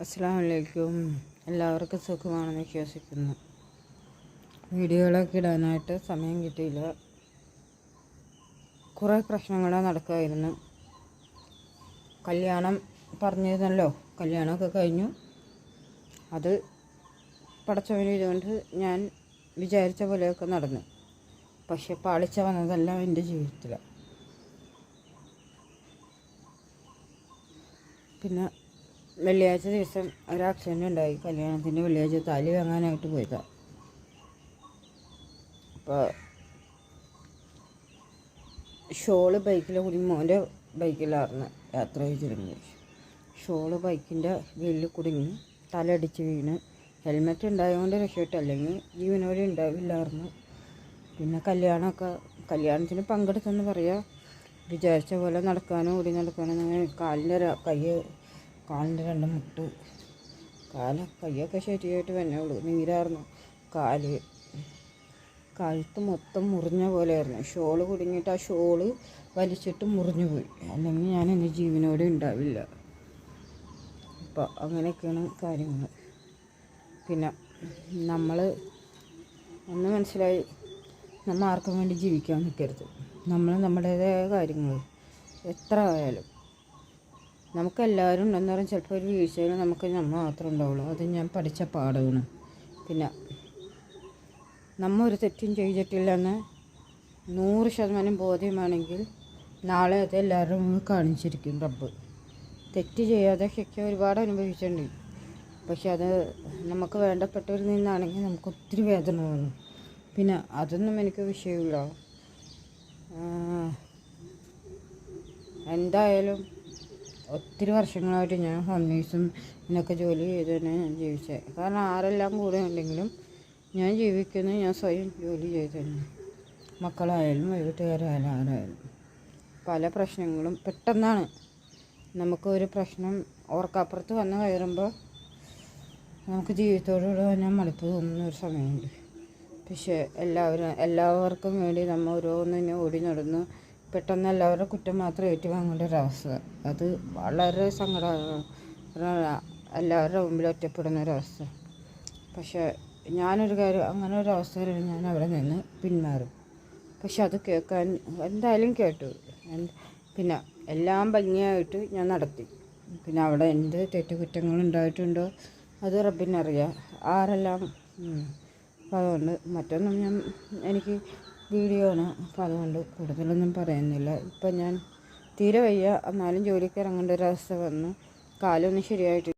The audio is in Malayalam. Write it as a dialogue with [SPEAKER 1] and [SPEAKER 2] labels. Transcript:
[SPEAKER 1] അസ്സലാമു അലൈക്കും. എല്ലാവർക്കും സുഖമാണെന്ന് വിശ്വസിക്കുന്നു. വീഡിയോകളൊക്കെ ഇടാനായിട്ട് സമയം കിട്ടിയില്ല. കുറേ പ്രശ്നങ്ങൾ നടക്കുമായിരുന്നു. കല്യാണം പറഞ്ഞിരുന്നല്ലോ, കല്യാണമൊക്കെ കഴിഞ്ഞു. അത് പടച്ചവന് ഇതുകൊണ്ട് ഞാൻ വിചാരിച്ച പോലെയൊക്കെ നടന്നു. പക്ഷെ പാളിച്ച വന്നതെല്ലാം എൻ്റെ ജീവിതത്തിൽ. പിന്നെ വെള്ളിയാഴ്ച ദിവസം ഒരു ആക്സിഡൻ്റ് ഉണ്ടായി. കല്യാണത്തിൻ്റെ വെള്ളിയാഴ്ച താലി വാങ്ങാനായിട്ട് പോയതാണ്. അപ്പോൾ ഷോള് ബൈക്കിൽ കൂടി, മോൻ്റെ ബൈക്കിലായിരുന്നു യാത്ര ചെയ്തിരുന്നത്. ഷോള് ബൈക്കിൻ്റെ വീലിൽ കുടുങ്ങി തലയടിച്ച് വീണ്. ഹെൽമെറ്റ് ഉണ്ടായതുകൊണ്ട് രക്ഷപ്പെട്ടു, അല്ലെങ്കിൽ ജീവനോടെ ഉണ്ടാവില്ലായിരുന്നു. പിന്നെ കല്യാണത്തിന് പങ്കെടുത്തെന്ന് പറയാം. വിചാരിച്ച പോലെ നടക്കാനോ ഓടി നടക്കാനോ കാലിൻ്റെ രണ്ട് മുട്ട്, കൈയൊക്കെ ശരിയായിട്ട് തന്നെ ഉള്ളൂ. നീരായിരുന്നു. കഴുത്ത് മൊത്തം മുറിഞ്ഞ പോലെയായിരുന്നു. ഷോള് കുടുങ്ങിയിട്ട് ആ ഷോള് വലിച്ചിട്ട് മുറിഞ്ഞു പോയി, അല്ലെങ്കിൽ ഞാൻ എൻ്റെ ജീവനോടെ ഉണ്ടാവില്ല. അപ്പോൾ അങ്ങനെയൊക്കെയാണ് കാര്യങ്ങൾ. പിന്നെ നമ്മൾ ഒന്ന് മനസ്സിലായി, നമ്മൾ ആർക്കും വേണ്ടി ജീവിക്കാൻ നിൽക്കരുത്. നമ്മൾ നമ്മുടേതായ കാര്യങ്ങൾ എത്ര ആയാലും നമുക്കെല്ലാവരും ഉണ്ടെന്ന് പറഞ്ഞാൽ ചിലപ്പോൾ ഒരു വീഴ്ചയിൽ നമ്മൾ മാത്രമേ ഉണ്ടാവുള്ളൂ. അത് ഞാൻ പഠിച്ച പാഠമാണ്. പിന്നെ നമ്മൾ ഒരു തെറ്റും ചെയ്തിട്ടില്ലെന്ന് 100% ബോധ്യമാണെങ്കിൽ നാളെ അത് എല്ലാവരും കാണിച്ചിരിക്കും റബ്ബ്. തെറ്റ് ചെയ്യാതെ ശിക്ഷ ഒരുപാട് അനുഭവിച്ചിട്ടുണ്ട്. പക്ഷെ അത് നമുക്ക് വേണ്ടപ്പെട്ടവരിൽ നിന്നാണെങ്കിൽ നമുക്ക് ഒത്തിരി വേദന തോന്നും. പിന്നെ അതൊന്നും എനിക്ക് വിഷയമില്ല. എന്തായാലും ഒത്തിരി വർഷങ്ങളായിട്ട് ഞാൻ ഹോം നേഴ്സും ഇതിനൊക്കെ ജോലി ചെയ്ത് തന്നെ ഞാൻ ജീവിച്ചത്. കാരണം ആരെല്ലാം കൂടെ ഉണ്ടെങ്കിലും ഞാൻ ജീവിക്കുന്നത് ഞാൻ സ്വയം ജോലി ചെയ്ത് തന്നെ. മക്കളായാലും വീട്ടുകാരായാലും ആരായാലും പല പ്രശ്നങ്ങളും പെട്ടെന്നാണ്. നമുക്കൊരു പ്രശ്നം ഓർക്കപ്പുറത്ത് വന്ന് കയറുമ്പോൾ നമുക്ക് ജീവിതത്തോടുകൂടെ തന്നെ മടുപ്പ് തോന്നുന്ന ഒരു സമയമുണ്ട്. പക്ഷേ എല്ലാവർക്കും വേണ്ടി നമ്മൾ ഓരോന്നിനെ ഓടി നടന്ന് പെട്ടെന്ന് എല്ലാവരുടെ കുറ്റം മാത്രം ഏറ്റുവാങ്ങേണ്ട ഒരവസ്ഥ, അത് വളരെ സങ്കടമാണ്. എല്ലാവരുടെ മുമ്പിൽ ഒറ്റപ്പെടുന്ന ഒരവസ്ഥ. പക്ഷേ ഞാനൊരു കാര്യം, അങ്ങനെ ഒരു അവസ്ഥയിൽ ഞാൻ അവിടെ നിന്ന് പിന്മാറും. പക്ഷെ അത് കേൾക്കാൻ എന്തായാലും കേട്ടു. പിന്നെ എല്ലാം ഭംഗിയായിട്ട് ഞാൻ നടത്തി. പിന്നെ അവിടെ എന്ത് തെറ്റുകുറ്റങ്ങളുണ്ടായിട്ടുണ്ടോ അത് റബ്ബിനറിയാം. ആരെല്ലാം അപ്പോൾ അതുകൊണ്ട് മറ്റൊന്നും എനിക്ക് വീഡിയോ ആണ്. അപ്പോൾ അതുകൊണ്ട് കൂടുതലൊന്നും പറയുന്നില്ല. ഇപ്പം ഞാൻ തീരെ വയ്യ, എന്നാലും ജോലിക്ക് ഇറങ്ങേണ്ട ഒരവസ്ഥ വന്നു. കാലൊന്നും ശരിയായിട്ട്